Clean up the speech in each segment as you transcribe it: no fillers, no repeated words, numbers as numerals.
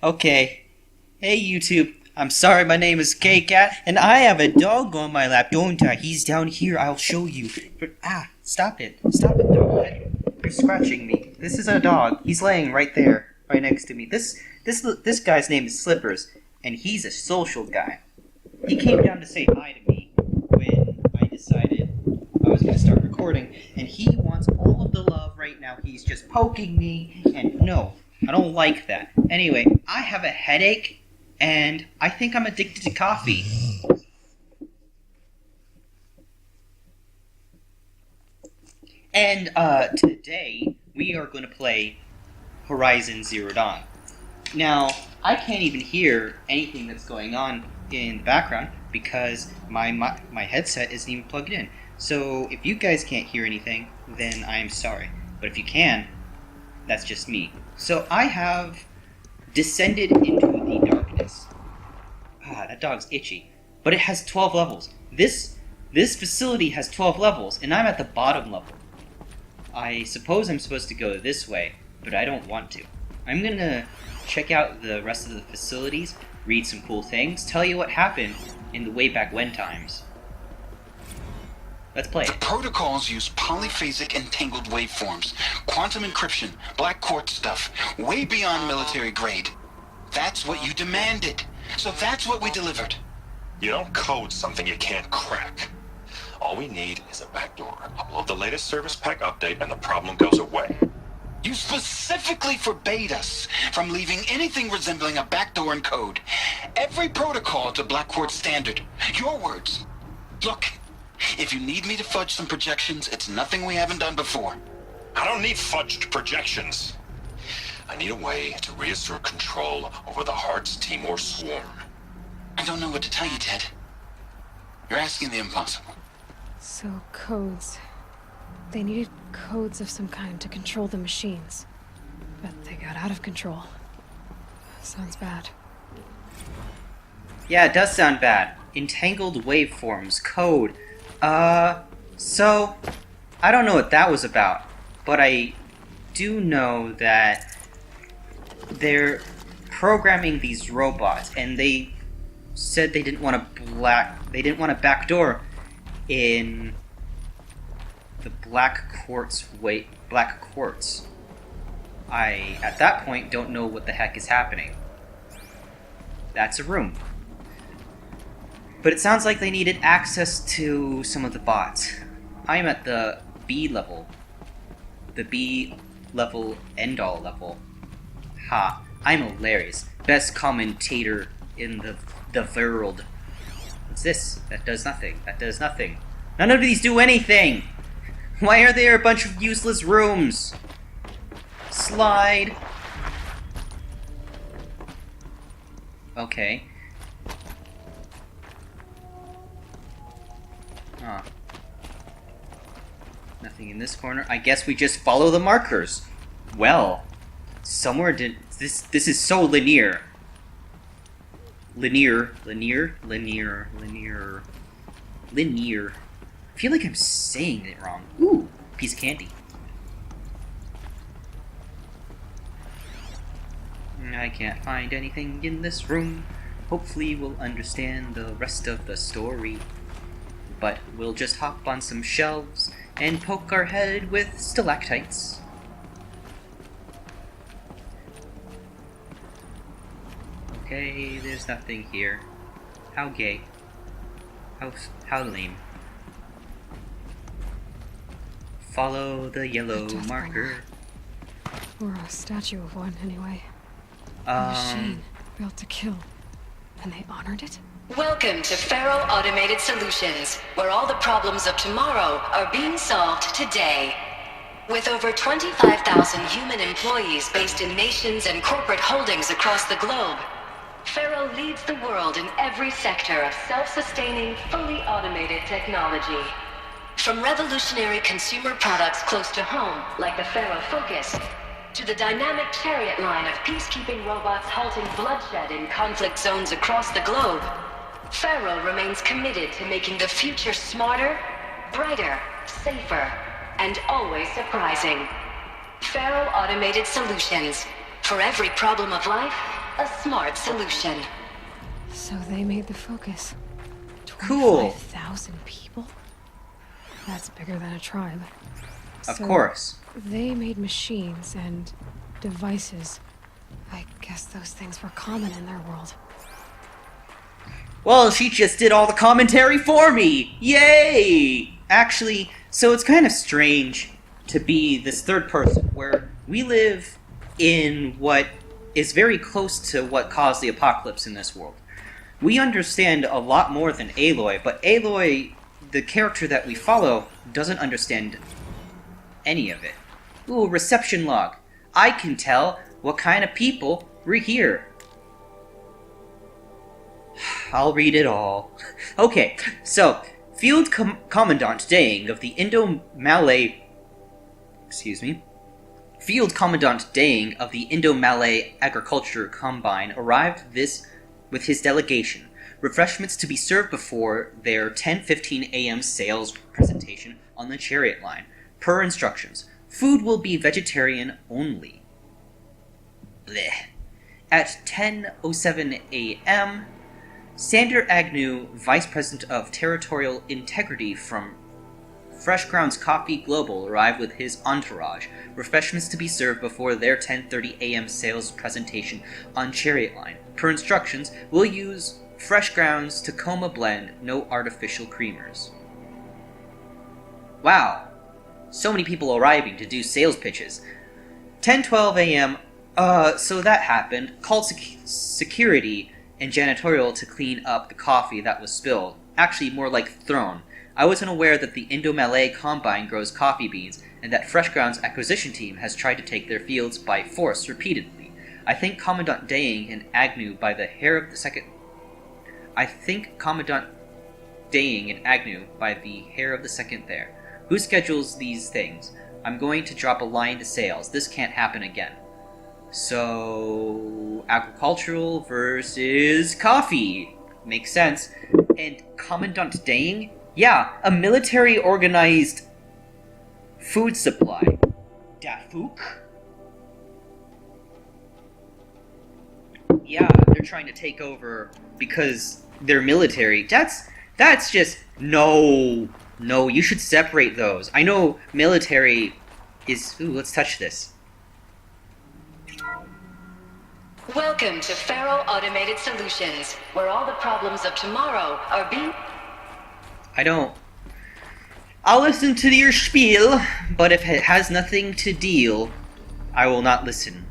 Okay. Hey, YouTube. I'm sorry, my name is k.k.a.t, and I have a dog on my lap, don't I? He's down here, I'll show you. Stop it. Stop it, dog. You're scratching me. This is a dog. He's laying right there, right next to me. This guy's name is Slippers, and he's a social guy. He came down to say hi to me when I decided I was going to start recording, and he wants all of the love right now. He's just poking me, and no, I don't like that. Anyway, I have a headache, and I think I'm addicted to coffee. And today we are going to play Horizon Zero Dawn. Now, I can't even hear anything that's going on in the background because my headset isn't even plugged in. So if you guys can't hear anything, then I'm sorry. But if you can, that's just me. So I have descended into the darkness. That dog's itchy. But it has 12 levels. This facility has 12 levels, and I'm at the bottom level. I suppose I'm supposed to go this way, but I don't want to. I'm gonna check out the rest of the facilities, read some cool things, tell you what happened in the way back when times. Let's play The it. protocols use polyphasic entangled waveforms, quantum encryption, black quartz stuff, way beyond military grade. That's what you demanded. So that's what we delivered. You don't code something you can't crack. All we need is a backdoor. Upload the latest service pack update and the problem goes away. You specifically forbade us from leaving anything resembling a backdoor in code. Every protocol to black quartz standard. Your words. Look, if you need me to fudge some projections, it's nothing we haven't done before. I don't need fudged projections. I need a way to reassert control over the Heart's Timor swarm. I don't know what to tell you, Ted. You're asking the impossible. So, codes. They needed codes of some kind to control the machines. But they got out of control. Sounds bad. Yeah, it does sound bad. Entangled waveforms, code. So, I don't know what that was about, but I do know that they're programming these robots, and they said they didn't want a backdoor in the black quartz. I, at that point, don't know what the heck is happening. That's a room. But it sounds like they needed access to some of the bots. I'm at the B level. The B level end-all level. Ha, I'm hilarious. Best commentator in the world. What's this? That does nothing. That does nothing. None of these do anything! Why are there a bunch of useless rooms? Slide. Okay. Huh. Nothing in this corner. I guess we just follow the markers. Well, somewhere did this is so linear. Linear. I feel like I'm saying it wrong. Ooh, piece of candy. I can't find anything in this room. Hopefully we'll understand the rest of the story. But we'll just hop on some shelves and poke our head with stalactites. Okay, there's nothing here. How gay. How lame. Follow the yellow A death marker. Or a statue of one, anyway. A machine built to kill. And they honored it? Welcome to Feral Automated Solutions, where all the problems of tomorrow are being solved today. With over 25,000 human employees based in nations and corporate holdings across the globe, Feral leads the world in every sector of self-sustaining, fully automated technology. From revolutionary consumer products close to home, like the Feral Focus, to the dynamic chariot line of peacekeeping robots halting bloodshed in conflict zones across the globe, Feral remains committed to making the future smarter, brighter, safer, and always surprising. Feral Automated Solutions. For every problem of life, a smart solution. So they made the focus. Cool. 25,000 people? That's bigger than a tribe. Of So course. they made machines and devices. I guess those things were common in their world. Well, she just did all the commentary for me! Yay! Actually, so it's kind of strange to be this third person, where we live in what is very close to what caused the apocalypse in this world. We understand a lot more than Aloy, but Aloy, the character that we follow, doesn't understand any of it. Ooh, reception log. I can tell what kind of people were here. I'll read it all. Okay, so, Field Commandant Dang of the Indo-Malay... Field Commandant Dang of the Indo-Malay Agriculture Combine arrived with his delegation. Refreshments to be served before their 10:15 a.m. sales presentation on the Chariot line. Per instructions, food will be vegetarian only. Blech. At 10:07 a.m., Sander Agnew, Vice President of Territorial Integrity from Fresh Grounds Coffee Global, arrived with his entourage. Refreshments to be served before their 10:30 a.m. sales presentation on Chariot line. Per instructions, we'll use Fresh Grounds Tacoma blend, no artificial creamers. Wow. So many people arriving to do sales pitches. 10:12 a.m., so that happened. Called security and janitorial to clean up the coffee that was spilled. Actually, more like thrown. I wasn't aware that the Indo-Malay Combine grows coffee beans, and that Fresh Grounds acquisition team has tried to take their fields by force repeatedly. I think Commandant Dang and Agnew by the hair of the second... there. Who schedules these things? I'm going to drop a line to sales. This can't happen again. So, agricultural versus coffee. Makes sense. And Commandant Dang? Yeah, a military-organized food supply. Dafuk? Yeah, they're trying to take over because they're military. That's just... No, you should separate those. I know military is... Ooh, let's touch this. Welcome to Faro Automated Solutions, where all the problems of tomorrow are being... I'll listen to your spiel, but if it has nothing to deal, I will not listen.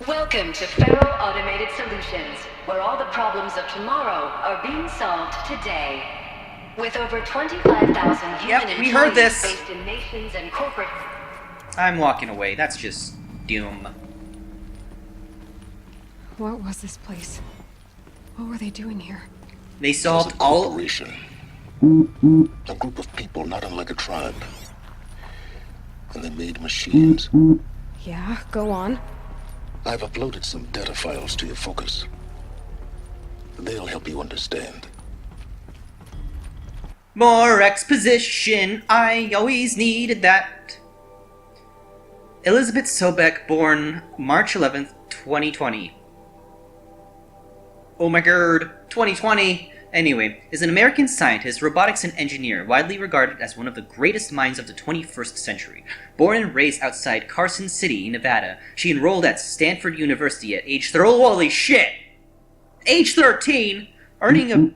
Welcome to Faro Automated Solutions, where all the problems of tomorrow are being solved today. With over 25,000 human we heard employees this. based in nations and corporate... I'm walking away. That's just doom. What was this place? What were they doing here? They solved all... Operation. A group of people not unlike a tribe. And they made machines. Yeah, go on. I've uploaded some data files to your focus. They'll help you understand. More exposition. I always needed that. Elizabeth Sobeck, born March 11th, 2020. Oh my god, 2020! Anyway, is an American scientist, robotics and engineer, widely regarded as one of the greatest minds of the 21st century. Born and raised outside Carson City, Nevada, she enrolled at Stanford University at age holy shit! Age 13! Earning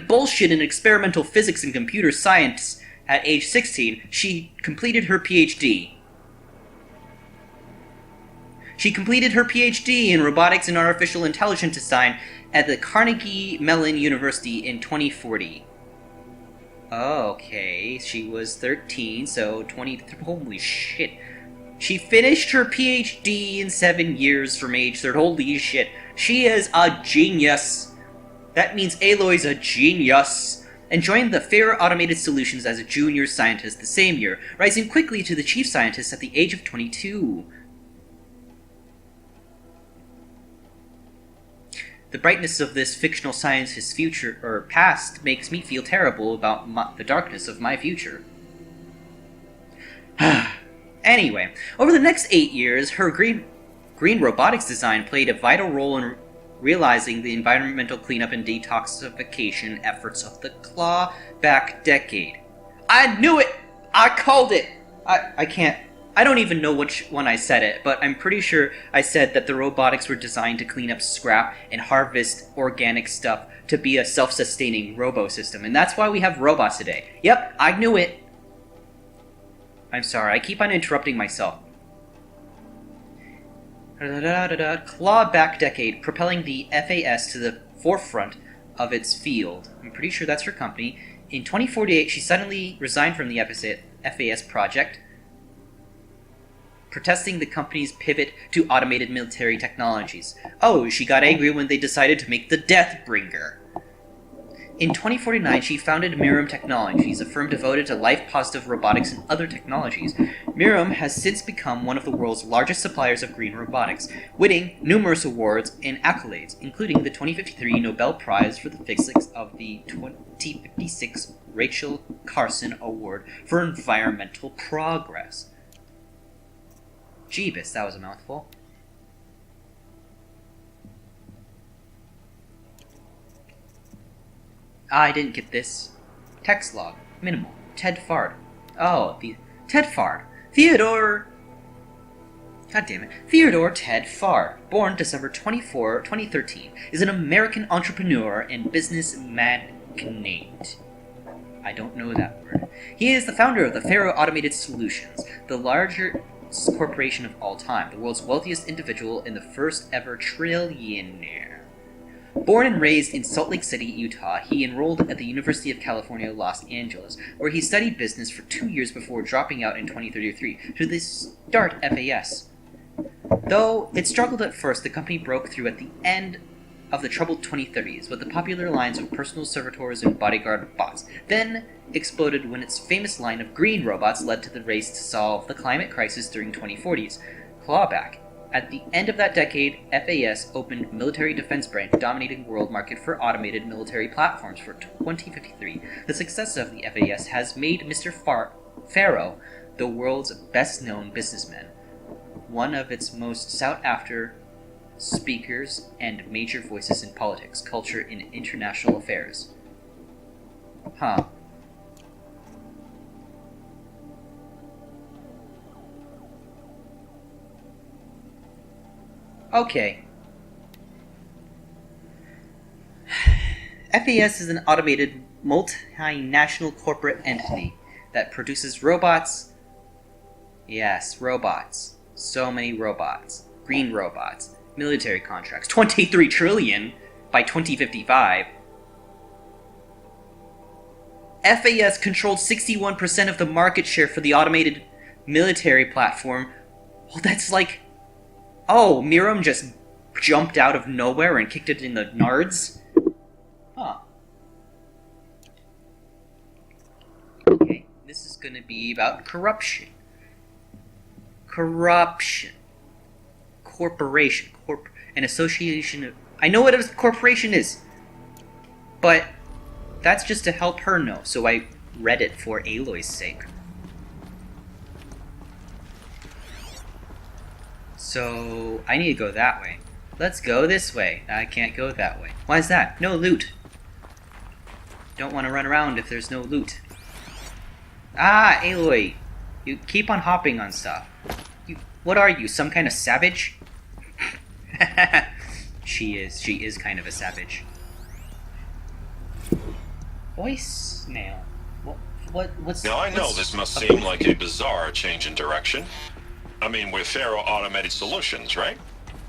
bullshit in experimental physics and computer science at age 16, she completed her PhD. She completed her PhD in robotics and artificial intelligence design at the Carnegie Mellon University in 2040. Okay, she was 13, so 20... Holy shit. She finished her PhD in 7 years from age 3. Holy shit. She is a genius. That means Aloy's a genius. And joined the Fair Automated Solutions as a junior scientist the same year, rising quickly to the chief scientist at the age of 22. The brightness of this fictional scientist's future, or past, makes me feel terrible about the darkness of my future. Anyway, over the next 8 years, her green robotics design played a vital role in realizing the environmental cleanup and detoxification efforts of the clawback decade. I knew it! I called it! I don't even know which one I said it, but I'm pretty sure I said that the robotics were designed to clean up scrap and harvest organic stuff to be a self-sustaining robo-system, and that's why we have robots today. Yep, I knew it! I'm sorry, I keep on interrupting myself. Clawback decade, propelling the FAS to the forefront of its field. I'm pretty sure that's her company. In 2048, she suddenly resigned from the FAS project, protesting the company's pivot to automated military technologies. Oh, she got angry when they decided to make the Deathbringer. In 2049, she founded Mirum Technologies, a firm devoted to life-positive robotics and other technologies. Mirum has since become one of the world's largest suppliers of green robotics, winning numerous awards and accolades, including the 2053 Nobel Prize for the Physics of the 2056 Rachel Carson Award for Environmental Progress. Jeebus, that was a mouthful. I didn't get this. Text log. Minimal. Ted Fard. Oh, the Ted Fard. Theodore Ted Fard, born December 24, 2013, is an American entrepreneur and business magnate. I don't know that word. He is the founder of the Faro Automated Solutions, the largest corporation of all time, the world's wealthiest individual and the first ever trillionaire. Born and raised in Salt Lake City, Utah, he enrolled at the University of California, Los Angeles, where he studied business for 2 years before dropping out in 2033 to start FAS. Though it struggled at first, the company broke through at the end of the troubled 2030s with the popular lines of personal servitors and bodyguard bots, then exploded when its famous line of green robots led to the race to solve the climate crisis during 2040s. Clawback. At the end of that decade, FAS opened military defense branch, dominating world market for automated military platforms for 2053. The success of the FAS has made Mr. Faro the world's best-known businessman, one of its most sought-after speakers and major voices in politics, culture, and international affairs. Huh. Okay. FAS is an automated, multinational corporate entity that produces robots. Yes, robots. So many robots. Green robots. Military contracts. 23 trillion by 2055. FAS controlled 61% of the market share for the automated military platform. Well, that's like... Oh, Mirum just jumped out of nowhere and kicked it in the nards? Huh. Okay, this is gonna be about corruption. Corruption. Corporation. An association of... I know what a corporation is, but that's just to help her know, so I read it for Aloy's sake. So, I need to go that way. Let's go this way. I can't go that way. Why is that? No loot. Don't want to run around if there's no loot. Ah, Aloy. You keep on hopping on stuff. What are you, some kind of savage? She is kind of a savage. Voicemail. What's... Now I know this must seem like a bizarre change in direction. I mean, we're Faro Automated Solutions, right?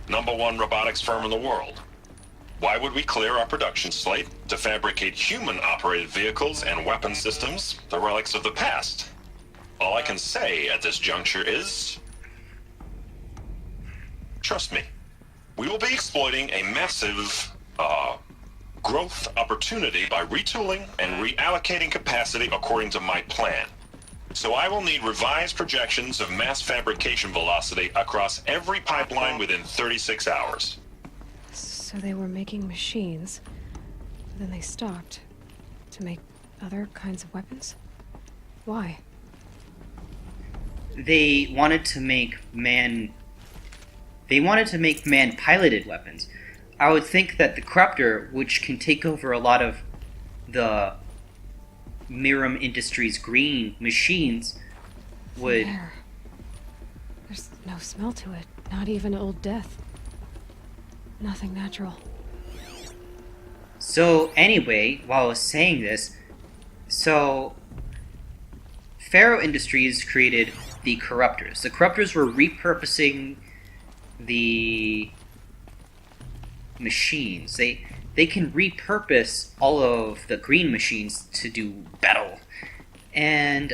#1 robotics firm in the world. Why would we clear our production slate to fabricate human-operated vehicles and weapon systems, the relics of the past? All I can say at this juncture is... trust me. We will be exploiting a massive, growth opportunity by retooling and reallocating capacity according to my plan. So I will need revised projections of mass fabrication velocity across every pipeline within 36 hours. So they were making machines, but then they stopped to make other kinds of weapons? Why? they wanted to make man piloted weapons. I would think that the Corruptor, which can take over a lot of the Mirum Industries green machines, would... There. There's no smell to it. Not even Old Death. Nothing natural. So anyway, while I was saying this, so Faro Industries created the Corruptors. The Corruptors were repurposing the machines. They can repurpose all of the green machines to do battle. And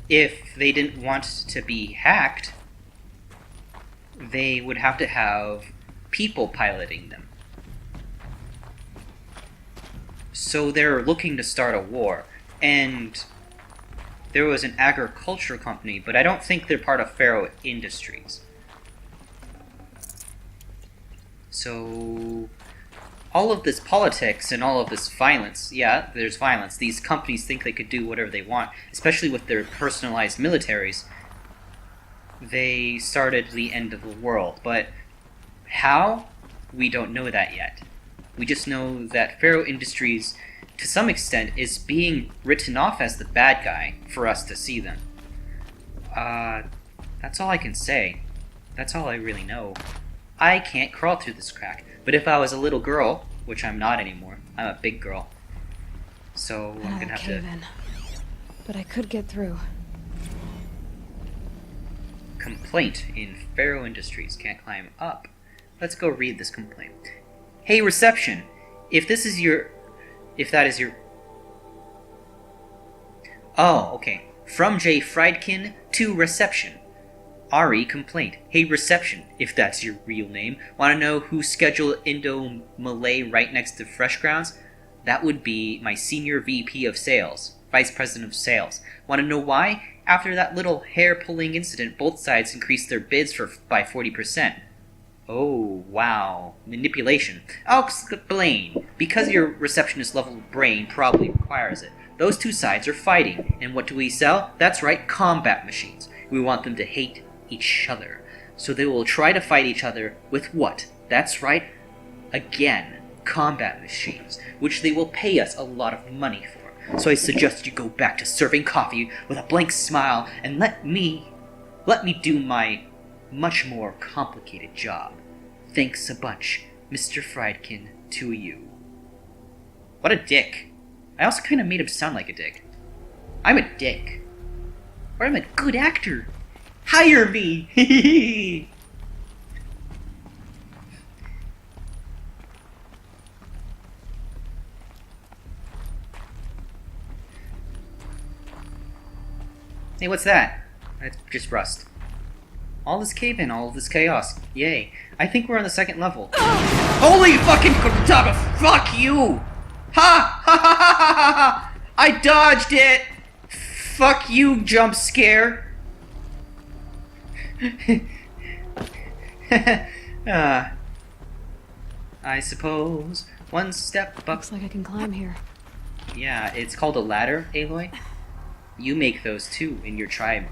if they didn't want to be hacked, they would have to have people piloting them. So they're looking to start a war. And there was an agriculture company, but I don't think they're part of Faro Industries. So all of this politics and all of this violence, yeah, there's violence. These companies think they could do whatever they want, especially with their personalized militaries. They started the end of the world, but how? We don't know that yet. We just know that Faro Industries, to some extent, is being written off as the bad guy for us to see them. That's all I can say. That's all I really know. I can't crawl through this crack, but if I was a little girl, which I'm not anymore, I'm a big girl, so I'm gonna have to... In. But I could get through. Complaint in Faro Industries. Can't climb up. Let's go read this complaint. Hey, reception. If that is your... Oh, okay. From J. Friedkin to reception. Ari complaint. Hey, reception, if that's your real name. Want to know who scheduled Indo-Malay right next to Fresh Grounds? That would be my senior VP of sales. Vice President of Sales. Want to know why? After that little hair-pulling incident, both sides increased their bids by 40%. Oh, wow. Manipulation. I'll explain. Because your receptionist level brain probably requires it. Those two sides are fighting. And what do we sell? That's right, combat machines. We want them to hate each other. So they will try to fight each other with what? That's right, again, combat machines, which they will pay us a lot of money for. So I suggest you go back to serving coffee with a blank smile and let me do my much more complicated job. Thanks a bunch, Mr. Friedkin, to you. What a dick. I also kind of made him sound like a dick. I'm a dick. Or I'm a good actor. Hire me! Hey, what's that? That's just rust. All this cave-in, all of this chaos. Yay. I think we're on the second level. Holy fucking top! Fuck you! Ha! Ha ha ha ha ha! I dodged it! Fuck you, jump scare! I suppose one step up. Looks like I can climb here. Yeah, it's called a ladder, Aloy. You make those too in your tribe.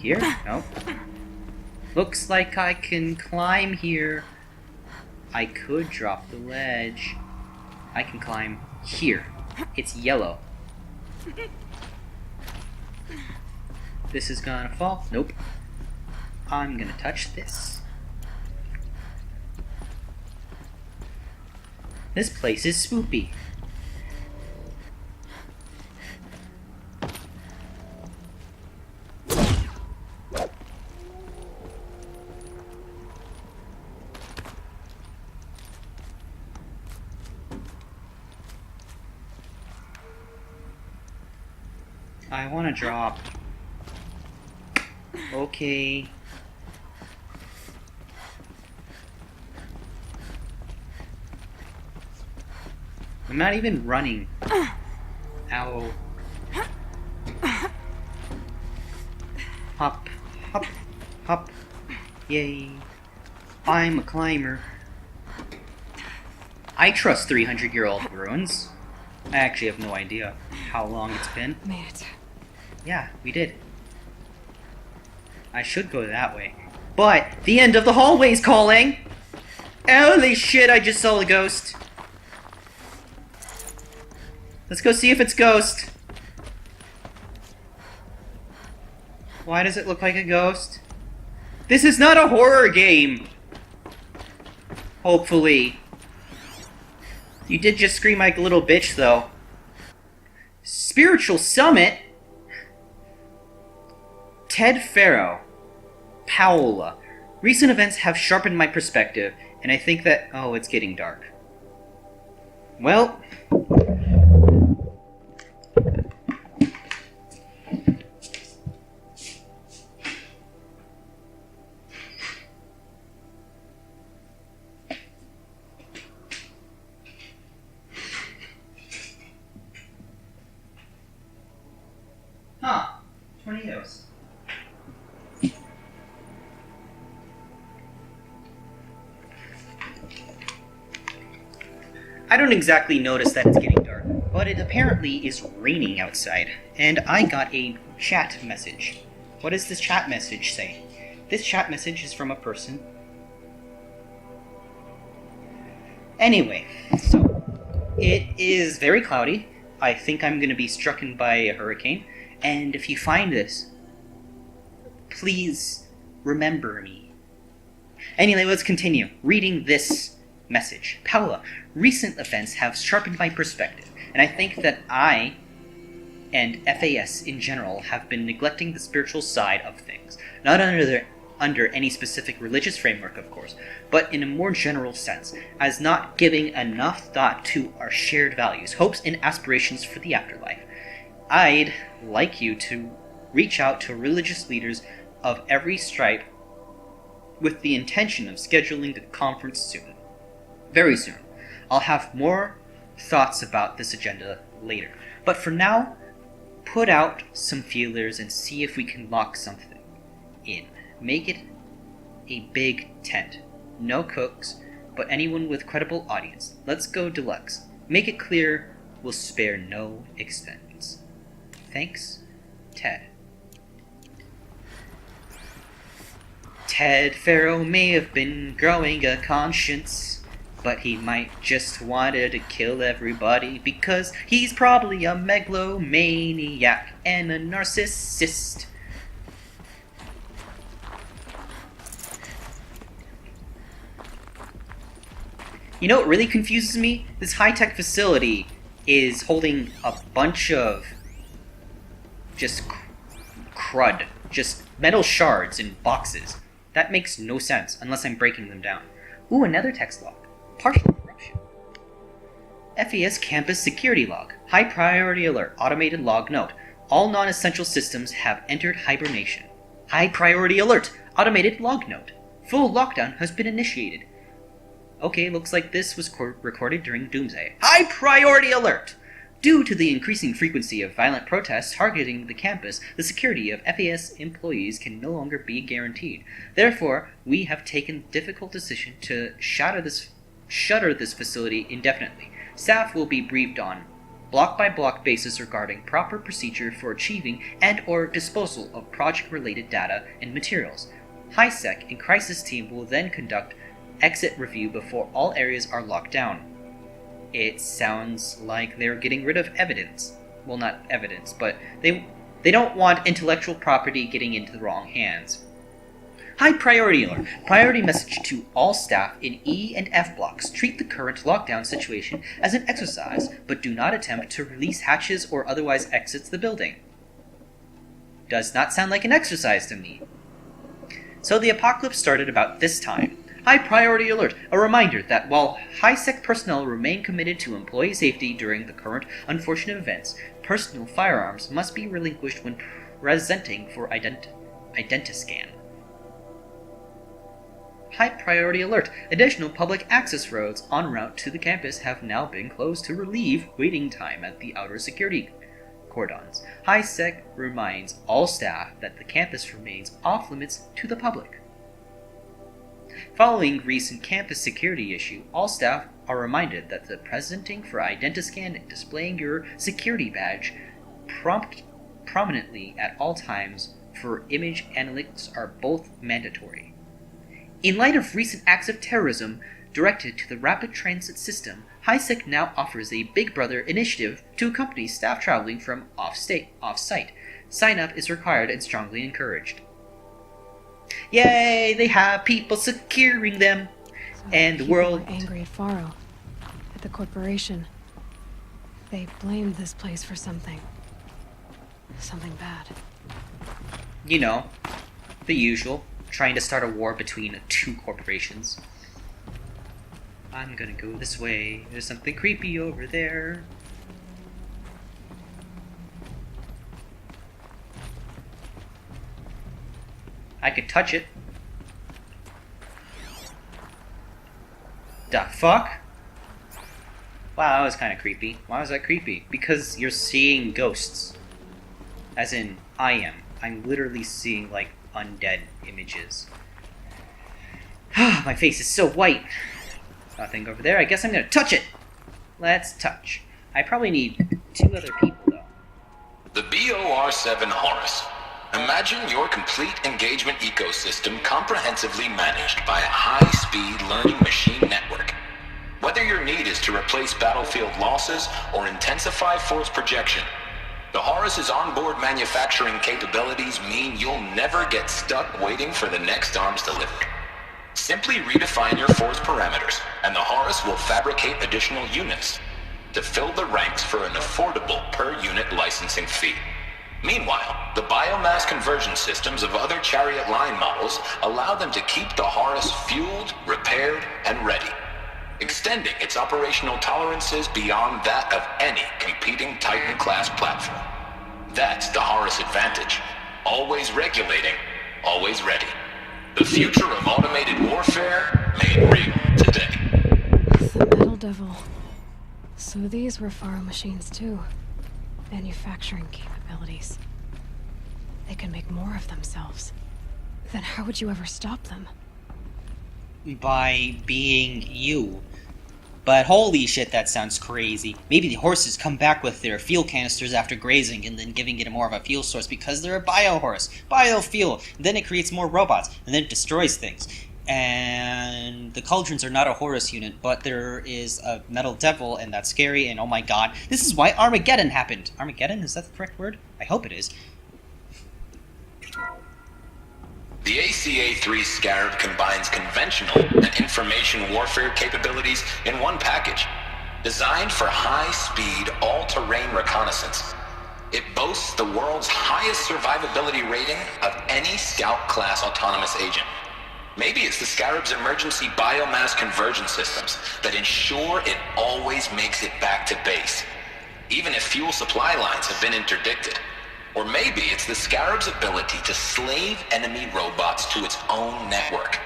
Here? Nope. Looks like I can climb here. I could drop the ledge. I can climb here. It's yellow. This is gonna fall. Nope. I'm gonna touch this. This place is spoopy. I wanna drop. Okay. I'm not even running. Ow. Hop, hop, hop. Yay. I'm a climber. I trust 300-year-old ruins. I actually have no idea how long it's been. Made it. Yeah, we did. I should go that way. But the end of the hallway's calling! Holy shit, I just saw a ghost. Let's go see if it's Ghost. Why does it look like a ghost? This is not a horror game! Hopefully. You did just scream like a little bitch, though. Spiritual Summit? Ted Farrow. Paola. Recent events have sharpened my perspective, and I think that... Oh, it's getting dark. Well... Huh. Tornadoes. I don't exactly notice that it's getting dark, but it apparently is raining outside, and I got a chat message. What does this chat message say? This chat message is from a person. Anyway, so it is very cloudy. I think I'm going to be struck by a hurricane, and if you find this, please remember me. Anyway, let's continue reading this message. Paula, recent events have sharpened my perspective, and I think that I and FAS in general have been neglecting the spiritual side of things, not under any specific religious framework, of course, but in a more general sense, as not giving enough thought to our shared values, hopes, and aspirations for the afterlife. I'd like you to reach out to religious leaders of every stripe with the intention of scheduling the conference soon. Very soon. I'll have more thoughts about this agenda later. But for now, put out some feelers and see if we can lock something in. Make it a big tent. No cooks, but anyone with credible audience. Let's go deluxe. Make it clear we'll spare no expense. Thanks, Ted. Ted Farrow may have been growing a conscience, but he might just wanted to kill everybody because he's probably a megalomaniac and a narcissist. You know what really confuses me? This high-tech facility is holding a bunch of just crud, just metal shards in boxes. That makes no sense unless I'm breaking them down. Ooh, another text log. Partial corruption. FES campus security log. High priority alert. Automated log note. All non-essential systems have entered hibernation. High priority alert. Automated log note. Full lockdown has been initiated. Okay, looks like this was recorded during Doomsday. High priority alert! Due to the increasing frequency of violent protests targeting the campus, the security of FAS employees can no longer be guaranteed. Therefore, we have taken the difficult decision to shutter this facility indefinitely. Staff will be briefed on block-by-block basis regarding proper procedure for achieving and or disposal of project-related data and materials. HiSec and Crisis Team will then conduct exit review before all areas are locked down. It sounds like they're getting rid of evidence. Well, not evidence, but they don't want intellectual property getting into the wrong hands. High priority alert. Priority message to all staff in E and F blocks. Treat the current lockdown situation as an exercise, but do not attempt to release hatches or otherwise exit the building. Does not sound like an exercise to me. So the apocalypse started about this time. High priority alert. A reminder that while high-sec personnel remain committed to employee safety during the current unfortunate events, personal firearms must be relinquished when presenting for identiscan. High priority alert. Additional public access roads en route to the campus have now been closed to relieve waiting time at the outer security cordons. High-sec reminds all staff that the campus remains off limits to the public. Following recent campus security issue, all staff are reminded that the presenting for Identiscan and displaying your security badge prominently at all times for image analytics are both mandatory. In light of recent acts of terrorism directed to the rapid transit system, HiSec now offers a Big Brother initiative to accompany staff traveling from off-site. Sign-up is required and strongly encouraged. Yay! They have people securing them! So And the people world... were angry at Faro, at the corporation. They blamed this place for something. Something bad. You know, the usual. Trying to start a war between two corporations. I'm gonna go this way. There's something creepy over there. I could touch it. The fuck? Wow, that was kind of creepy. Why was that creepy? Because you're seeing ghosts. As in, I am. I'm literally seeing, like, undead images. My face is so white. Nothing over there. I guess I'm gonna touch it. Let's touch. I probably need 2 other people, though. The BOR-7 Horus. Imagine your complete engagement ecosystem comprehensively managed by a high-speed learning machine network. Whether your need is to replace battlefield losses or intensify force projection, the Horus's onboard manufacturing capabilities mean you'll never get stuck waiting for the next arms delivery. Simply redefine your force parameters, and the Horus will fabricate additional units to fill the ranks for an affordable per-unit licensing fee. Meanwhile, the biomass conversion systems of other chariot line models allow them to keep the Horus fueled, repaired, and ready, extending its operational tolerances beyond that of any competing Titan-class platform. That's the Horus advantage. Always regulating, always ready. The future of automated warfare made real today. The Metal Devil. So these were Faro machines too. Manufacturing capabilities. They can make more of themselves. Then how would you ever stop them? By being you. But holy shit, that sounds crazy. Maybe the horses come back with their fuel canisters after grazing and then giving it more of a fuel source because they're a bio-horse. Biofuel. Then it creates more robots. And then it destroys things. And the cauldrons are not a Horus unit, but there is a Metal Devil, and that's scary, and oh my god. This is why Armageddon happened. Armageddon? Is that the correct word? I hope it is. The k.c.a.t Scarab combines conventional and information warfare capabilities in one package. Designed for high-speed, all-terrain reconnaissance, it boasts the world's highest survivability rating of any Scout-class autonomous agent. Maybe it's the Scarab's emergency biomass conversion systems that ensure it always makes it back to base, even if fuel supply lines have been interdicted. Or maybe it's the Scarab's ability to slave enemy robots to its own network.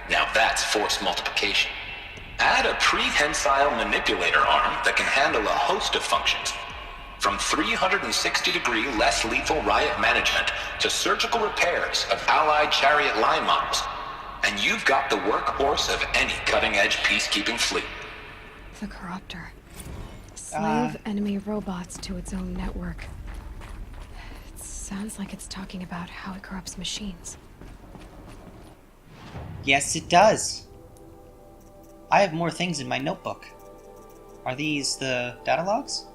Now that's force multiplication. Add a prehensile manipulator arm that can handle a host of functions, from 360-degree less lethal riot management to surgical repairs of allied chariot line models, and you've got the workhorse of any cutting-edge peacekeeping fleet. The Corruptor. Slave enemy robots to its own network. It sounds like it's talking about how it corrupts machines. Yes, it does. I have more things in my notebook. Are these the data logs?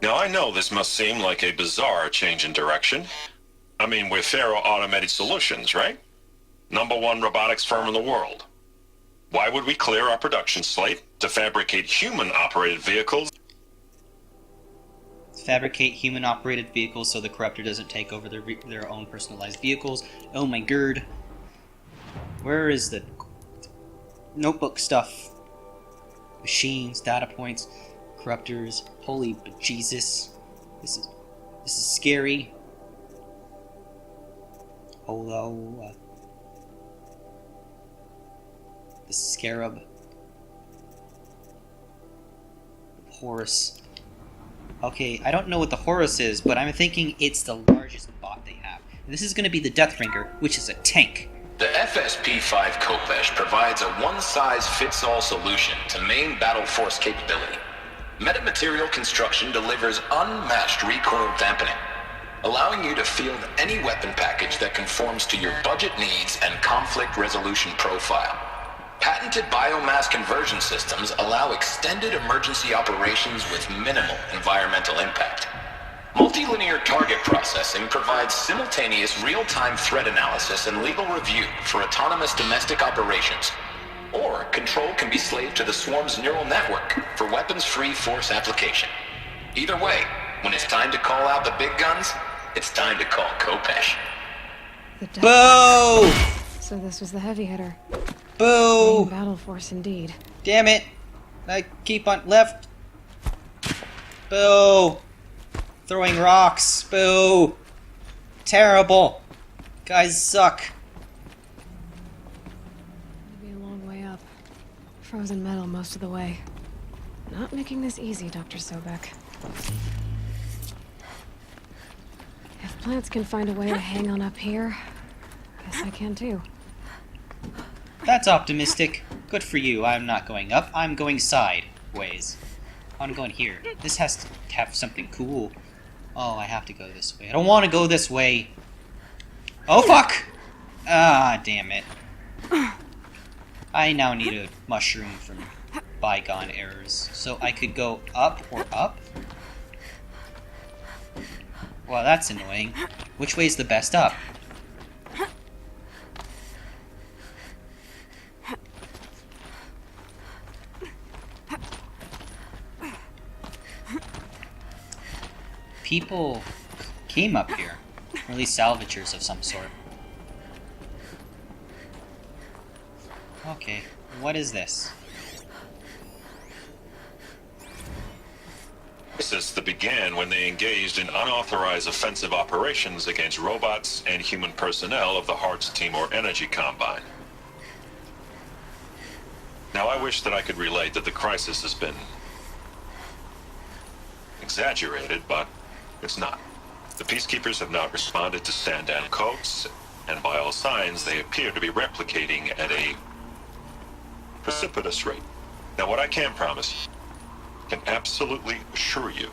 Now I know this must seem like a bizarre change in direction. I mean, we're Faro Automated Solutions, right? #1 robotics firm in the world. Why would we clear our production slate to fabricate human-operated vehicles? Fabricate human-operated vehicles so the Corruptor doesn't take over their own personalized vehicles. Oh my god. Where is the notebook stuff? Machines, data points, Corruptors. Holy bejesus. This is scary. Hello. The Scarab. Horus. Okay, I don't know what the Horus is, but I'm thinking it's the largest bot they have. This is going to be the Deathbringer, which is a tank. The FSP-5 Kopesh provides a one-size-fits-all solution to main battle force capability. Metamaterial construction delivers unmatched recoil dampening, allowing you to field any weapon package that conforms to your budget needs and conflict resolution profile. Patented biomass conversion systems allow extended emergency operations with minimal environmental impact. Multilinear target processing provides simultaneous real-time threat analysis and legal review for autonomous domestic operations. Or control can be slaved to the swarm's neural network for weapons-free force application. Either way, when it's time to call out the big guns, it's time to call Kopesh. Boo! So this was the heavy hitter. Boo! Main battle force indeed. Damn it! I keep on left. Boo! Throwing rocks. Boo! Terrible. Guys suck. Maybe a long way up. Frozen metal most of the way. Not making this easy, Dr. Sobek. If plants can find a way to hang on up here, guess I can too. That's optimistic. Good for you. I'm not going up. I'm going sideways. I'm going here. This has to have something cool. Oh, I have to go this way. I don't want to go this way. Oh, fuck! Ah, damn it. I now need a mushroom from bygone errors. So I could go up or up? Well, that's annoying. Which way's the best up? People came up here. Or at least salvagers of some sort. Okay, what is this? Crisis that began when they engaged in unauthorized offensive operations against robots and human personnel of the Hearts Timor Energy Combine. Now, I wish that I could relate that the crisis has been exaggerated, but it's not. The peacekeepers have not responded to stand-down codes, and by all signs, they appear to be replicating at a precipitous rate. Now, what I can promise, can absolutely assure you,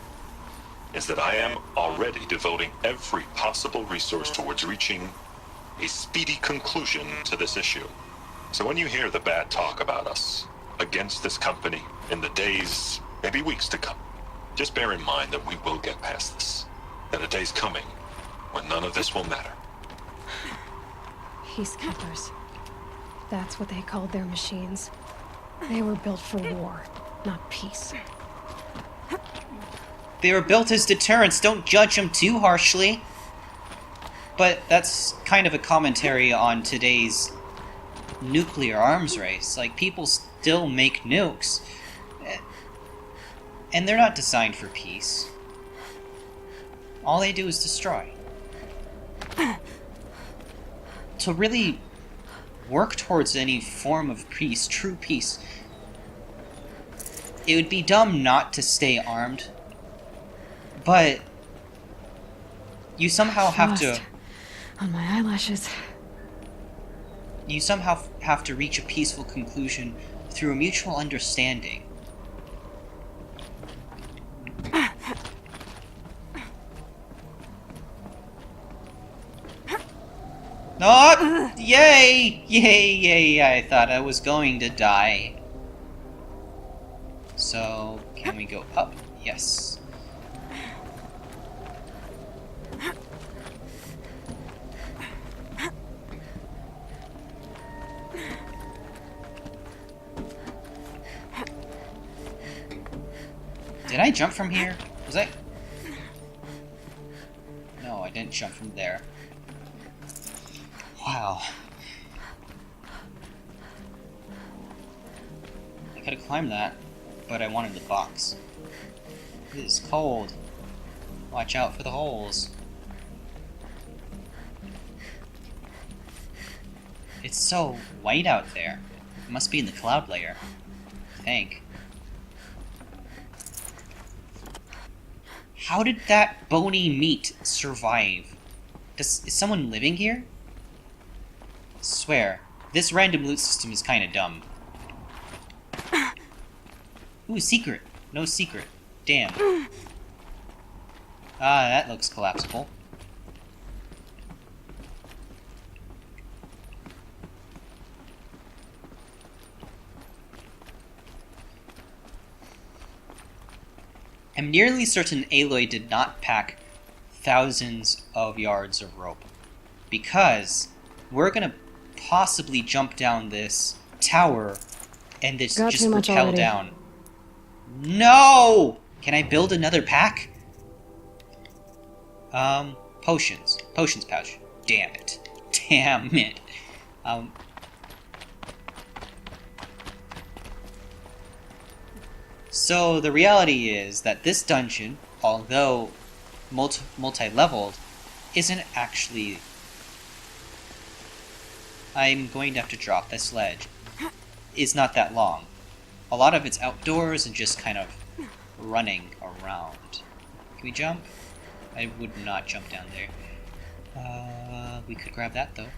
is that I am already devoting every possible resource towards reaching a speedy conclusion to this issue. So when you hear the bad talk about us against this company in the days, maybe weeks to come, just bear in mind that we will get past this. That a day's coming when none of this will matter. Peacekeepers. That's what they called their machines. They were built for war, not peace. They were built as deterrents. Don't judge them too harshly. But that's kind of a commentary on today's nuclear arms race. Like, people still make nukes. And they're not designed for peace. All they do is destroy. To really work towards any form of peace, true peace, it would be dumb not to stay armed. But you somehow have to... On my eyelashes. You somehow have to reach a peaceful conclusion through a mutual understanding. Not! Yay! Yay, yay, I thought I was going to die. So, can we go up? Yes. Did I jump from here? Was I... No, I didn't jump from there. Wow. I could have climbed that, but I wanted the box. It is cold. Watch out for the holes. It's so white out there. It must be in the cloud layer, I think. How did that bony meat survive Is someone living here? Swear, this random loot system is kinda dumb. Ooh, secret. No secret. Damn. Ah, that looks collapsible. I'm nearly certain Aloy did not pack thousands of yards of rope, because we're gonna possibly jump down this tower and this Got just too much rappel already. down. No! Can I build another pack? Potions. Potions pouch. Damn it. Damn it. So the reality is that this dungeon, although multi-leveled, isn't actually... I'm going to have to drop this ledge. It's not that long. A lot of it's outdoors and just kind of running around. Can we jump? I would not jump down there. We could grab that though.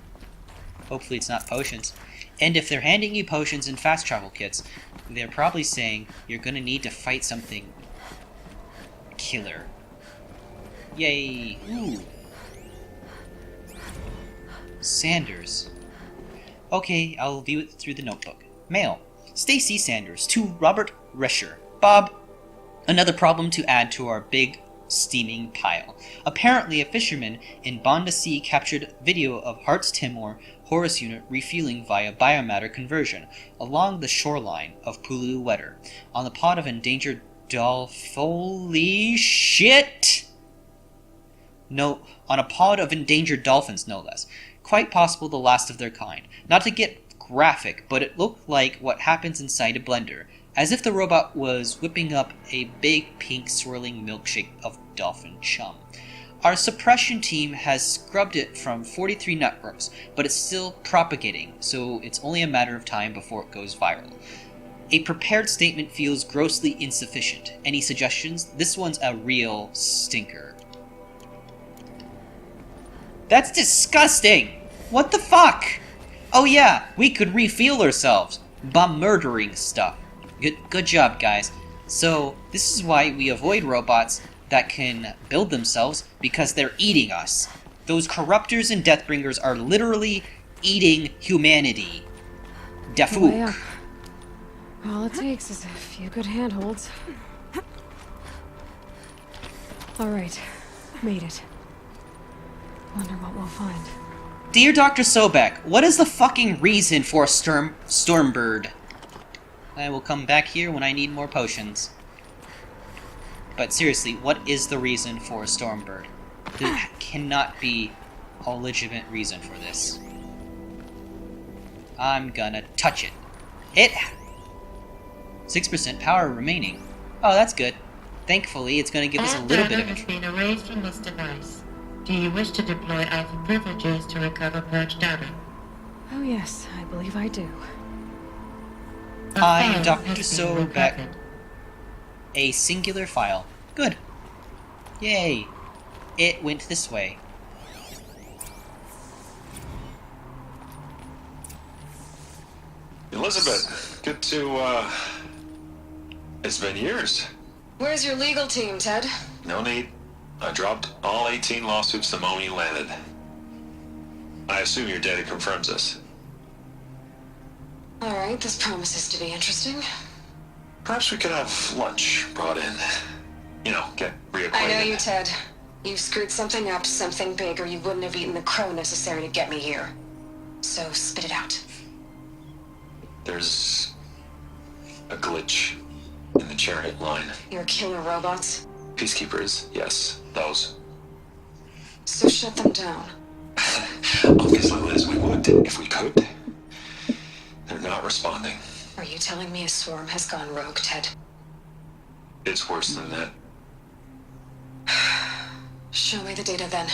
Hopefully it's not potions. And if they're handing you potions and fast travel kits, they're probably saying you're gonna need to fight something killer. Yay! Ooh. Sanders. Okay, I'll view it through the notebook. Mail. Stacy Sanders to Robert Rescher. Bob, another problem to add to our big steaming pile. Apparently a fisherman in Bonda Sea captured video of Hart's Timor Horus unit refueling via biomatter conversion along the shoreline of Pulu Wetter on the pod of endangered Holy shit! No, on a pod of endangered dolphins, no less. Quite possible the last of their kind. Not to get graphic, but it looked like what happens inside a blender, as if the robot was whipping up a big pink swirling milkshake of dolphin chum. Our suppression team has scrubbed it from 43 networks, but it's still propagating, so it's only a matter of time before it goes viral. A prepared statement feels grossly insufficient. Any suggestions? This one's a real stinker. That's disgusting! What the fuck? Oh yeah, we could refuel ourselves by murdering stuff. Good job, guys. So, this is why we avoid robots that can build themselves, because they're eating us. Those corruptors and deathbringers are literally eating humanity. Way Dafook. up. All it takes is a few good handholds. Alright, made it. Wonder what we'll find. Dear Dr. Sobek, what is the fucking reason for a Stormbird? I will come back here when I need more potions. But seriously, what is the reason for a Stormbird? There cannot be a legitimate reason for this. I'm gonna touch it. It... 6% power remaining. Oh, that's good. Thankfully, it's gonna give us a little bit of has it. been erased from this device. Do you wish to deploy Alpha privileges to recover purged data? Oh yes, I believe I do. A I'm file Dr. has been Sobek. recovered. A singular file. Good. Yay. It went this way. Elizabeth, good to, it's been years. Where's your legal team, Ted? No need. I dropped all 18 lawsuits the moment you landed. I assume your data confirms this. Alright, this promises to be interesting. Perhaps we could have lunch brought in. You know, get reacquainted. I know you, Ted. You screwed something up, something big, or you wouldn't have eaten the crow necessary to get me here. So spit it out. There's a glitch in the chariot line. Your killer robots? Peacekeepers, yes, those. So shut them down. Obviously, Liz, we would if we could. They're not responding. Are you telling me a swarm has gone rogue, Ted? It's worse than that. Show me the data then.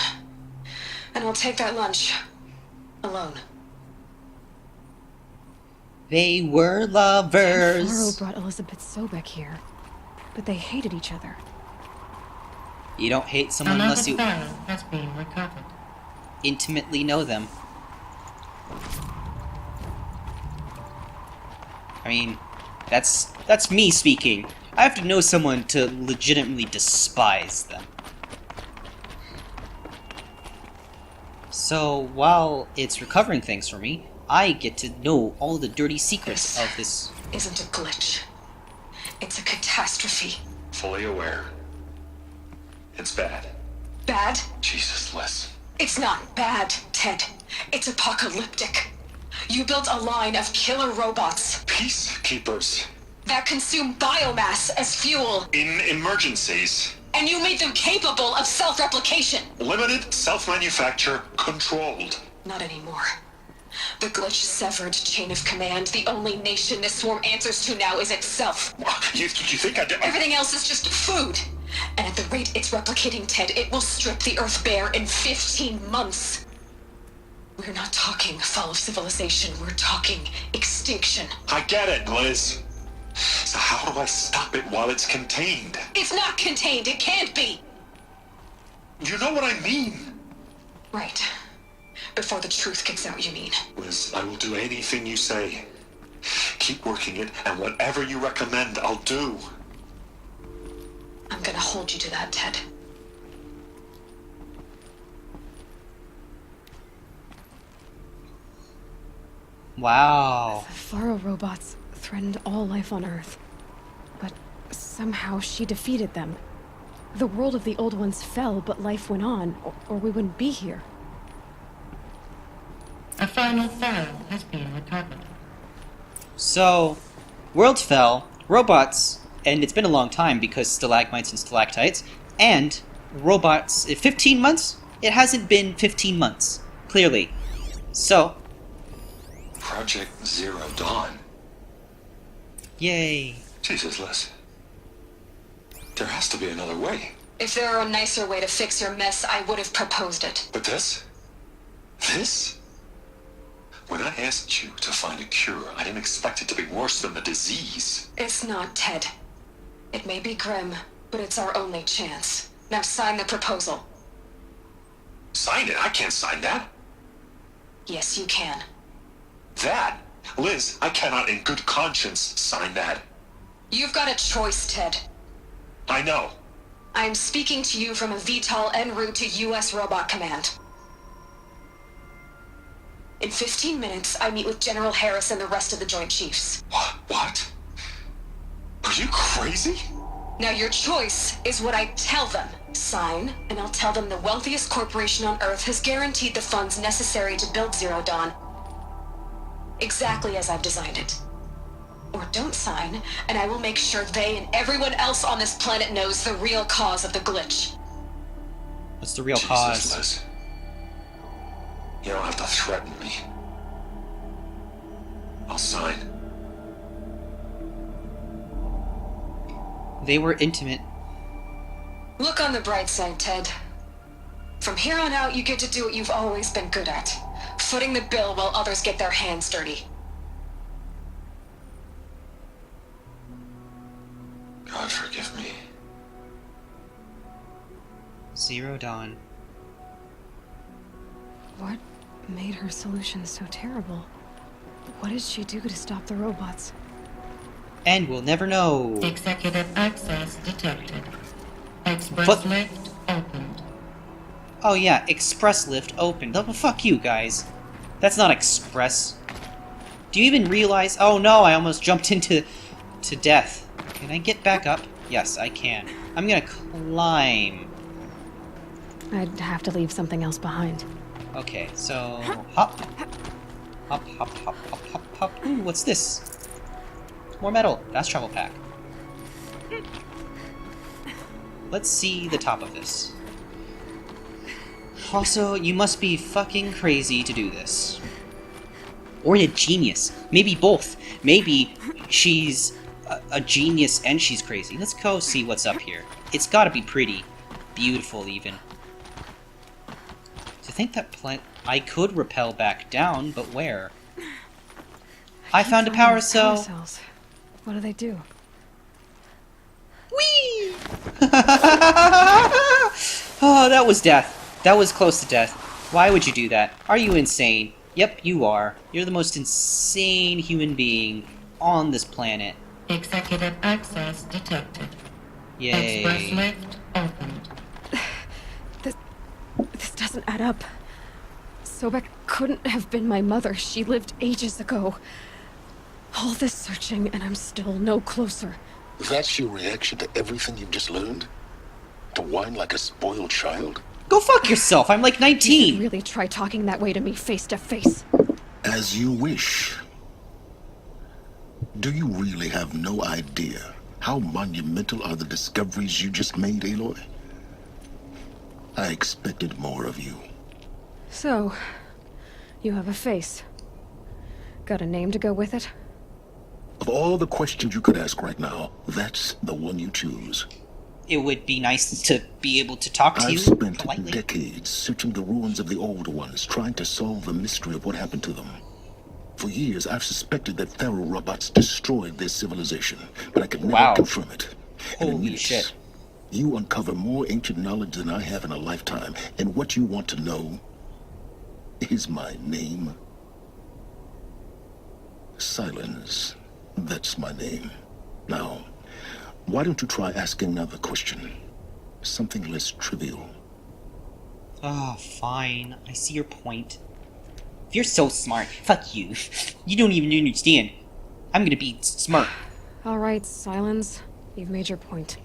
And I'll take that lunch. Alone. They were Faro lovers. brought Elizabeth Sobek here, but they hated each other. You don't hate someone Another unless you... file has been recovered. intimately know them. I mean, that's me speaking. I have to know someone to legitimately despise them. So, while it's recovering things for me, I get to know all the dirty secrets of this. Isn't a glitch. It's a catastrophe. Fully aware. It's bad. Bad? Jesus, Liz. It's not bad, Ted. It's apocalyptic. You built a line of killer robots Peacekeepers. that consume biomass as fuel, In emergencies. and you made them capable of self-replication. Limited, self-manufacture, controlled. Not anymore. The glitch severed chain of command. The only nation this swarm answers to now is itself. You think I did? Everything else is just food. And at the rate it's replicating, Ted, it will strip the Earth bare in 15 months. We're not talking fall of civilization. We're talking extinction. I get it, Liz. So how do I stop it while it's contained? It's not contained. It can't be. You know what I mean? Right. Before the truth gets out, you mean? Liz, I will do anything you say. Keep working it, and whatever you recommend, I'll do. I'm gonna hold you to that, Ted. Wow. The Faro robots threatened all life on Earth. But somehow she defeated them. The world of the old ones fell, but life went on, or we wouldn't be here. A final file has been recovered. So, world fell, robots, and it's been a long time because stalagmites and stalactites, and robots. 15 months? It hasn't been 15 months, clearly. So, Project Zero Dawn. yay. Jesus, Liz. There has to be another way. If there were a nicer way to fix your mess, I would have proposed it. But this? This? When I asked you to find a cure, I didn't expect it to be worse than the disease. It's not, Ted. It may be grim, but it's our only chance. Now sign the proposal. Sign it? I can't sign that. Yes, you can. That? Liz, I cannot in good conscience sign that. You've got a choice, Ted. I know. I'm speaking to you from a VTOL en route to U.S. Robot Command. In 15 minutes, I meet with General Harris and the rest of the Joint Chiefs. What? Are you crazy? Now your choice is what I tell them. Sign, and I'll tell them the wealthiest corporation on Earth has guaranteed the funds necessary to build Zero Dawn. Exactly as I've designed it. Or don't sign, and I will make sure they and everyone else on this planet knows the real cause of the glitch. What's the real Jesus, cause? Liz. You don't have to threaten me. I'll sign. They were intimate. Look on the bright side, Ted. From here on out, you get to do what you've always been good at. Footing the bill while others get their hands dirty. God forgive me. Zero Dawn. What made her solution so terrible? What did she do to stop the robots? And we'll never know. Executive access detected. Express What? lift opened. Oh yeah, express lift open. Oh, fuck you guys. That's not express. Do you even realize? Oh no, I almost jumped into death. Can I get back up? Yes, I can. I'm gonna climb. I'd have to leave something else behind. Okay, so hop. Hop, hop, hop, hop, hop, hop. Ooh, what's this? More metal. Fast travel pack. Let's see the top of this. Also, you must be fucking crazy to do this. Or a genius. Maybe both. Maybe she's a genius and she's crazy. Let's go see what's up here. It's gotta be pretty. Beautiful, even. To think that I could rappel back down, but where? I found a power cell. Cells. What do they do? Whee! Oh, that was death. That was close to death. Why would you do that? Are you insane? Yep, you are. You're the most insane human being on this planet. Executive access detected. Express Yay. lift opened. This doesn't add up. Sobek couldn't have been my mother. She lived ages ago. All this searching, and I'm still no closer. That's your reaction to everything you've just learned? To whine like a spoiled child? Go fuck yourself, I'm like You 19! should really try talking that way to me face to face. As you wish. Do you really have no idea how monumental are the discoveries you just made, Aloy? I expected more of you. So, you have a face. Got a name to go with it? Of all the questions you could ask right now, that's the one you choose. It would be nice to be able to talk to I've you spent politely. decades searching the ruins of the older ones, trying to solve the mystery of what happened to them. For years, I've suspected that Pharaoh robots destroyed their civilization, but I could never Wow. confirm it. And in Holy minutes, shit. you uncover more ancient knowledge than I have in a lifetime, and what you want to know is my name. Silence. That's my name. Now, why don't you try asking another question? Something less trivial. Oh, fine. I see your point. If you're so smart, fuck you. You don't even understand. I'm gonna be smart. Alright, Silence. You've made your point.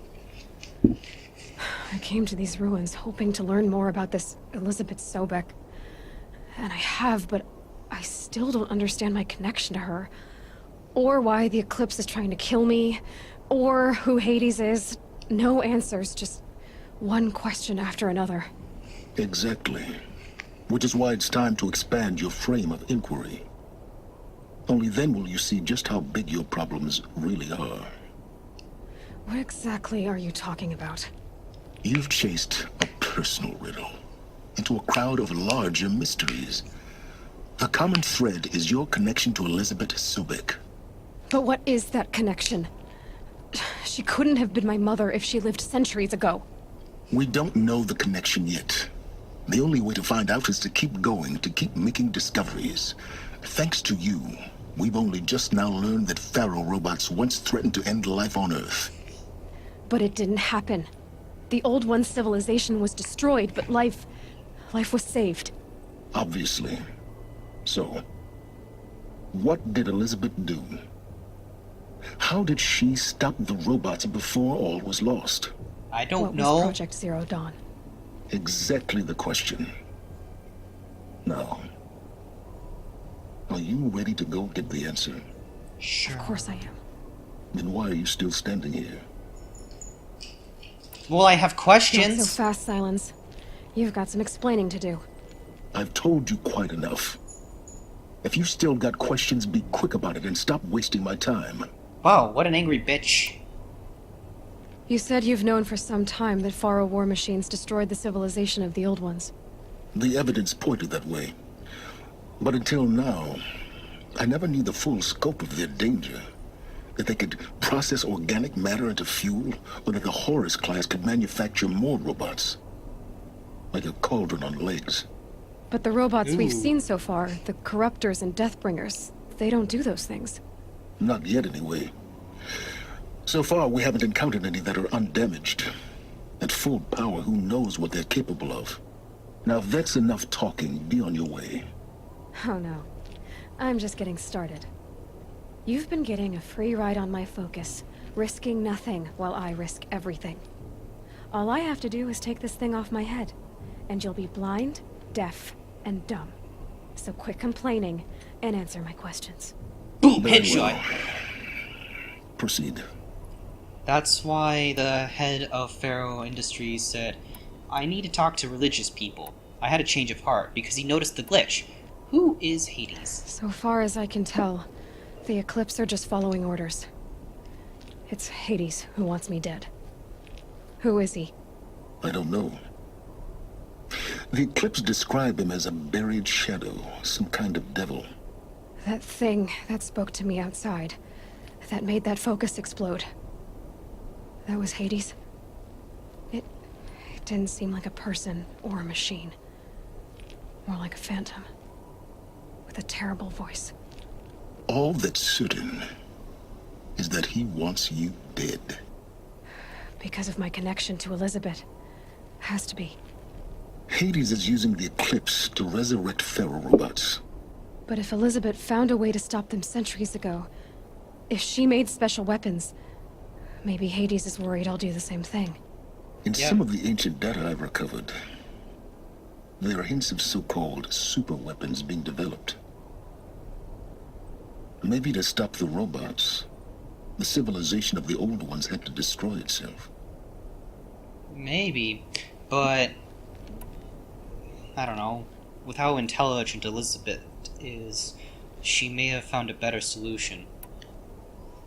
I came to these ruins hoping to learn more about this Elizabeth Sobek. And I have, but I still don't understand my connection to her. Or why the Eclipse is trying to kill me. Or who Hades is. No answers, just one question after another. Exactly. Which is why it's time to expand your frame of inquiry. Only then will you see just how big your problems really are. What exactly are you talking about? You've chased a personal riddle into a crowd of larger mysteries. The common thread is your connection to Elizabeth Sobek. But what is that connection? She couldn't have been my mother if she lived centuries ago. We don't know the connection yet. The only way to find out is to keep going, to keep making discoveries. Thanks to you, we've only just now learned that Pharaoh robots once threatened to end life on Earth. But it didn't happen. The Old One's civilization was destroyed, but life was saved. Obviously. So, what did Elizabeth do? How did she stop the robots before all was lost? I don't What know. was Project Zero Dawn? Exactly the question. Now, are you ready to go get the answer? Sure. Of course I am. Then why are you still standing here? Well, I have Not so questions. fast, Silence. You've got some explaining to do. I've told you quite enough. If you still got questions, be quick about it and stop wasting my time. Wow, what an angry bitch. You said you've known for some time that Pharaoh war machines destroyed the civilization of the Old Ones. The evidence pointed that way. But until now, I never knew the full scope of their danger. That they could process organic matter into fuel, or that the Horus class could manufacture more robots. Like a cauldron on legs. But the robots we've Ooh. seen so far, the Corruptors and Deathbringers, they don't do those things. Not yet, anyway. So far, we haven't encountered any that are undamaged. At full power, who knows what they're capable of? Now, if that's enough talking, be on your way. Oh no. I'm just getting started. You've been getting a free ride on my focus, risking nothing while I risk everything. All I have to do is take this thing off my head, and you'll be blind, deaf, and dumb. So quit complaining and answer my questions. Boom, Very headshot. well. Proceed. That's why the head of Pharaoh Industries said, I need to talk to religious people. I had a change of heart because he noticed the glitch. Who is Hades? So far as I can tell, the Eclipse are just following orders. It's Hades who wants me dead. Who is he? I don't know. The Eclipse describe him as a buried shadow, some kind of devil. That thing that spoke to me outside, that made that focus explode. That was Hades? It didn't seem like a person or a machine. More like a phantom. With a terrible voice. All that's certain is that he wants you dead. Because of my connection to Elizabeth. Has to be. Hades is using the eclipse to resurrect Pharaoh robots. But if Elizabeth found a way to stop them centuries ago, if she made special weapons, maybe Hades is worried I'll do the same thing. In Yeah. some of the ancient data I've recovered, there are hints of so-called super weapons being developed. Maybe to stop the robots, the civilization of the old ones had to destroy itself. Maybe, but I don't know. With how intelligent Elizabeth is, she may have found a better solution.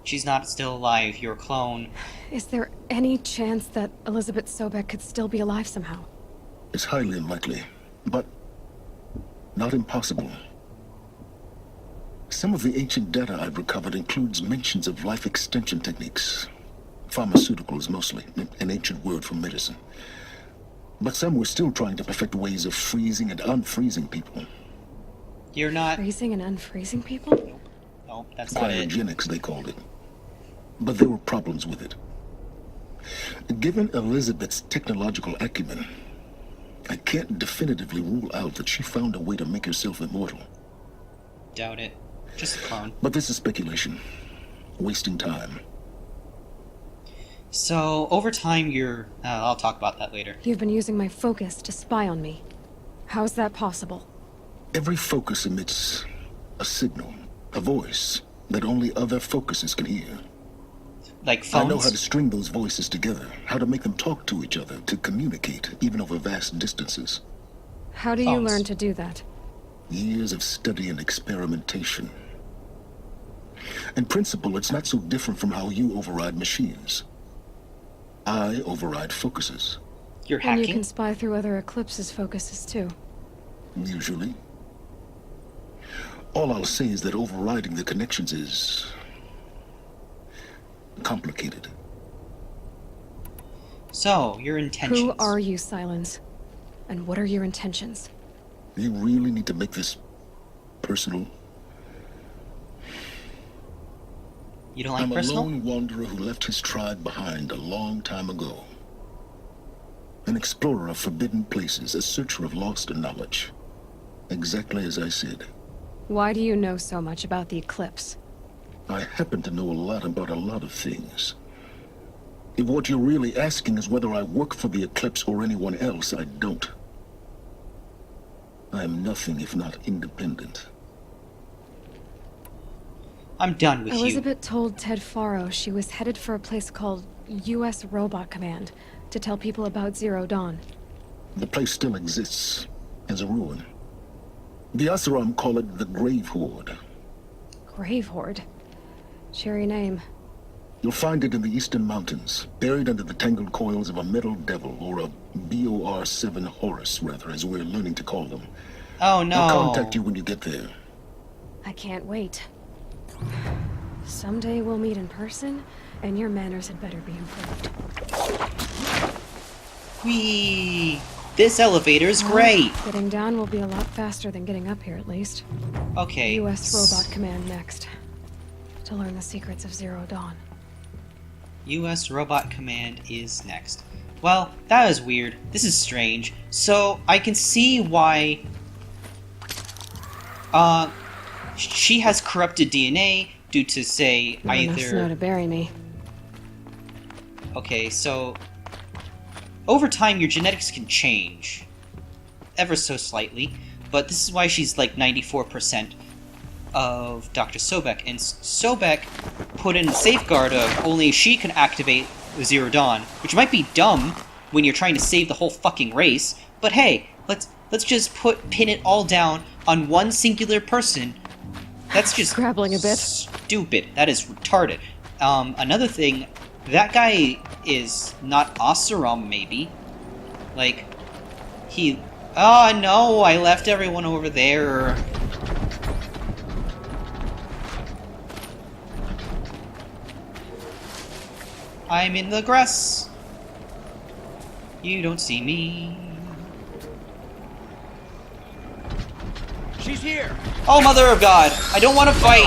She's not still alive, you're a clone. Is there any chance that Elizabeth Sobek could still be alive somehow? It's highly unlikely, but not impossible. Some of the ancient data I've recovered includes mentions of life extension techniques. Pharmaceuticals, mostly, an ancient word for medicine. But some were still trying to perfect ways of freezing and unfreezing people. You're not... Freezing and unfreezing people? No, that's not it. Cryogenics, they called it. But there were problems with it. Given Elizabeth's technological acumen, I can't definitively rule out that she found a way to make herself immortal. Doubt it. Just a clone. But this is speculation. Wasting time. So, over time, you're... I'll talk about that later. You've been using my focus to spy on me. How's that possible? Every focus emits a signal, a voice, that only other focuses can hear. Like I phones? know how to string those voices together, how to make them talk to each other, to communicate, even over vast distances. How do you Phones. learn to do that? Years of study and experimentation. In principle, it's not so different from how you override machines. I override focuses, You're And you hacking? can spy through other Eclipse's focuses too. usually. All I'll say is that overriding the connections is complicated. So, your intentions. Who are you, Silence? And what are your intentions? You really need to make this personal? You don't like I'm personal? a lone wanderer who left his tribe behind a long time ago. An explorer of forbidden places, a searcher of lost knowledge. Exactly as I said. Why do you know so much about the Eclipse? I happen to know a lot about a lot of things. If what you're really asking is whether I work for the Eclipse or anyone else, I don't. I am nothing if not independent. I'm done with you. Elizabeth told Ted Faro she was headed for a place called U.S. Robot Command to tell people about Zero Dawn. The place still exists, as a ruin. The Asuram call it the Grave Horde. Grave Horde. Cheery name. You'll find it in the eastern mountains, buried under the tangled coils of a metal devil, or a BOR-7 Horus, rather, as we're learning to call them. Oh no. I'll contact you when you get there. I can't wait. Someday we'll meet in person, and your manners had better be improved. Whee! This elevator's Well, great! Getting down will be a lot faster than getting up here, at least. Okay. U.S. Robot Command next. To learn the secrets of Zero Dawn. U.S. Robot Command is next. Well, that is weird. This is strange. So, I can see why... she has corrupted DNA due to, say, Not enough snow either... to bury me. Okay, so... Over time, your genetics can change. Ever so slightly. But this is why she's like 94% of Dr. Sobek. And Sobek put in the safeguard of only she can activate Zero Dawn. Which might be dumb when you're trying to save the whole fucking race. But hey, let's just pin it all down on one singular person. That's just Scrabbling a bit. stupid. That is retarded. Another thing, that guy is not Oseram, maybe. Like, he... Oh no, I left everyone over there. I'm in the grass. You don't see me. She's here! Oh, mother of God! I don't want to fight!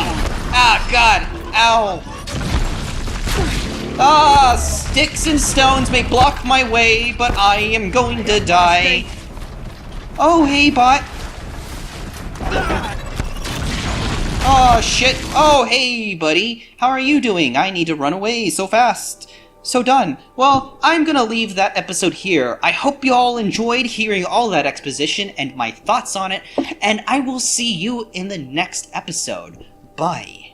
Ah, God! Ow! Ah, sticks and stones may block my way, but I am going to die. Oh, hey, bot. Oh, shit. Oh, hey, buddy. How are you doing? I need to run away so fast. So done. Well, I'm gonna leave that episode here. I hope you all enjoyed hearing all that exposition and my thoughts on it, and I will see you in the next episode. Bye.